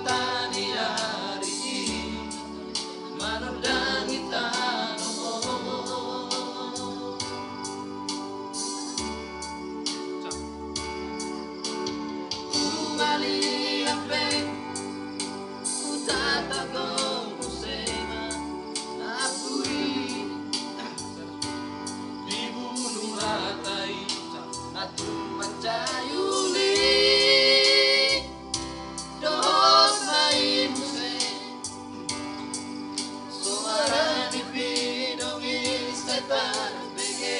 matani hari manurdangi tanomo umali ape utata kusema apuri dibunuh ratai atu pancayuli dohot mai muse soarani bidongi setan bege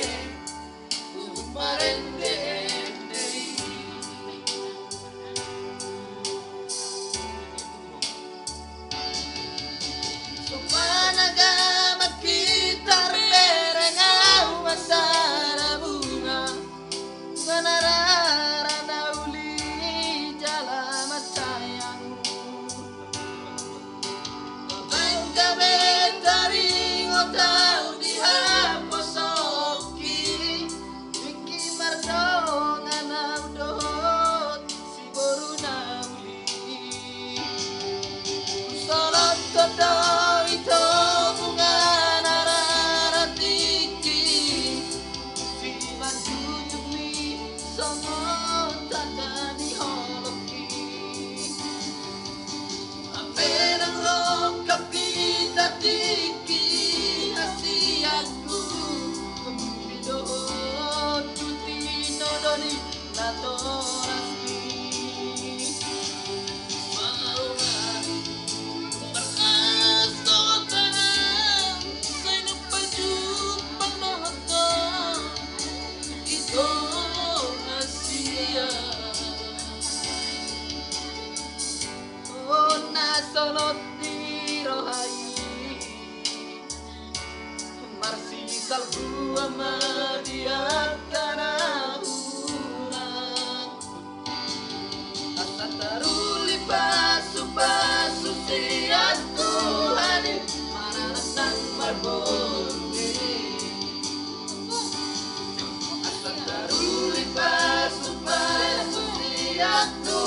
umarende endei supanaga makitar berengau masara bunga sanarara nauli jalan sayang banggabe taring otau dihaposoki iki mardong anau dohot si boru nauli solot kodo ito bunga nararatiki si manjujumi somot tandani holoki apenang rokap kita tiki hasiaku kembidohot tutino doni latorasmi maungan berkasotanan saya lupa jumpa nohoto itu Asia oh nasolot di rohai marsi salbu amadiat kana urang asa taruli pasu siatku hadir marasang marbonde asa taruli pasu siatku